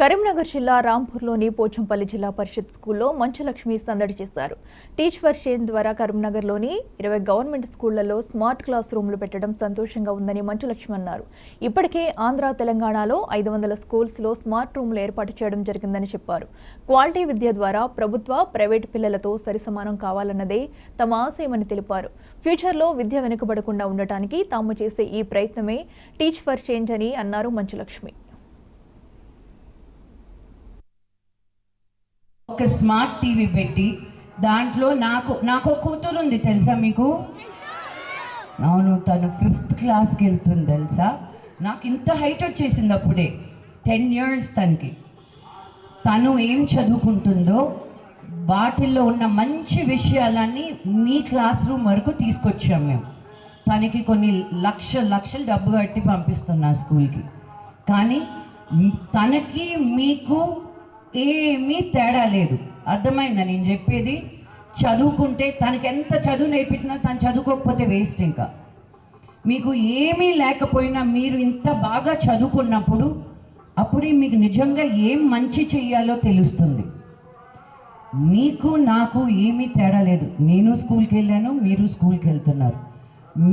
కరీంనగర్ జిల్లా రాంపూర్లోని పోచంపల్లి జిల్లా పరిషత్ స్కూల్లో మంచులక్ష్మి సందడి చేశారు. టీచ్ ఫర్ చేంజ్ ద్వారా కరీంనగర్లోని 20 గవర్నమెంట్ స్కూళ్లలో స్మార్ట్ క్లాస్ రూమ్లు పెట్టడం సంతోషంగా ఉందని మంచులక్ష్మి అన్నారు. ఇప్పటికే ఆంధ్ర తెలంగాణలో 500 స్కూల్స్లో స్మార్ట్ రూమ్లు ఏర్పాటు చేయడం జరిగిందని చెప్పారు. క్వాలిటీ విద్య ద్వారా ప్రభుత్వ, ప్రైవేటు పిల్లలతో సరిసమానం కావాలన్నదే తమ ఆశయమని తెలిపారు. ఫ్యూచర్లో విద్య వెనుకబడకుండా ఉండటానికి తాము చేసే ఈ ప్రయత్నమే టీచ్ ఫర్ చేంజ్ అని అన్నారు మంచులక్ష్మి. ఒక స్మార్ట్ టీవీ పెట్టి దాంట్లో నాకు కూతురు ఉంది తెలుసా మీకు? అవును, తను 5th క్లాస్కి వెళ్తుంది తెలుసా. నాకు ఇంత హైట్ వచ్చేసింది అప్పుడే. 10 years తను ఏం చదువుకుంటుందో వాటిల్లో ఉన్న మంచి విషయాలన్నీ మీ క్లాస్ రూమ్ వరకు తీసుకొచ్చాం మేము. తనకి కొన్ని లక్షలు డబ్బు కట్టి పంపిస్తున్నా స్కూల్కి. కానీ తనకి మీకు ఏమీ తేడా లేదు. అర్థమైందా నేను చెప్పేది? చదువుకుంటే తనకి ఎంత చదువు నేర్పించినా తను చదువుకోకపోతే వేస్ట్. ఇంకా మీకు ఏమీ లేకపోయినా మీరు ఇంత బాగా చదువుకున్నప్పుడు అప్పుడే మీకు నిజంగా ఏం మంచి చెయ్యాలో తెలుస్తుంది. మీకు నాకు ఏమీ తేడా లేదు. నేను స్కూల్కి వెళ్ళాను, మీరు స్కూల్కి వెళ్తున్నారు.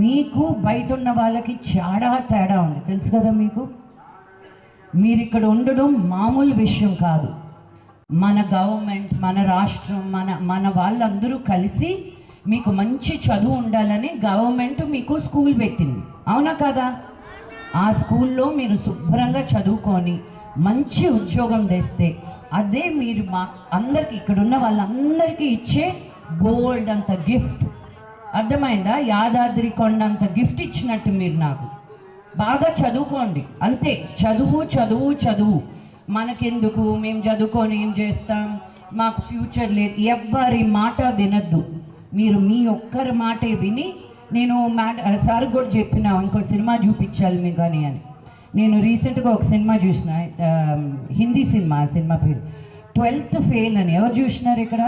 మీకు బయట ఉన్న వాళ్ళకి చాలా తేడా ఉంది తెలుసు కదా మీకు. మీరు ఇక్కడ ఉండడం మామూలు విషయం కాదు. మన గవర్నమెంట్, మన రాష్ట్రం, మన వాళ్ళందరూ కలిసి మీకు మంచి చదువు ఉండాలని గవర్నమెంట్ మీకు స్కూల్ పెట్టింది, అవునా కదా? ఆ స్కూల్లో మీరు శుభ్రంగా చదువుకొని మంచి ఉద్యోగం తెస్తే అదే మీరు మా అందరికీ, ఇక్కడున్న వాళ్ళందరికీ ఇచ్చే బోల్డ్ అంత గిఫ్ట్. అర్థమైందా? యాదాద్రి కొండ అంత గిఫ్ట్ ఇచ్చినట్టు మీరు నాకు. బాగా చదువుకోండి అంతే. చదువు చదువు చదువు. మనకెందుకు, మేము చదువుకొని ఏం చేస్తాం, మాకు ఫ్యూచర్ లేదు, ఎవ్వరి మాట వినద్దు. మీరు మీ ఒక్కరి మాటే విని, నేను సార్ కూడా చెప్పిన ఇంకో సినిమా చూపించాలి మీకు అని. నేను రీసెంట్గా ఒక సినిమా చూసిన, హిందీ సినిమా. ఆ సినిమా పేరు 12th ఫెయిల్ అని. ఎవరు చూసినారు ఇక్కడ?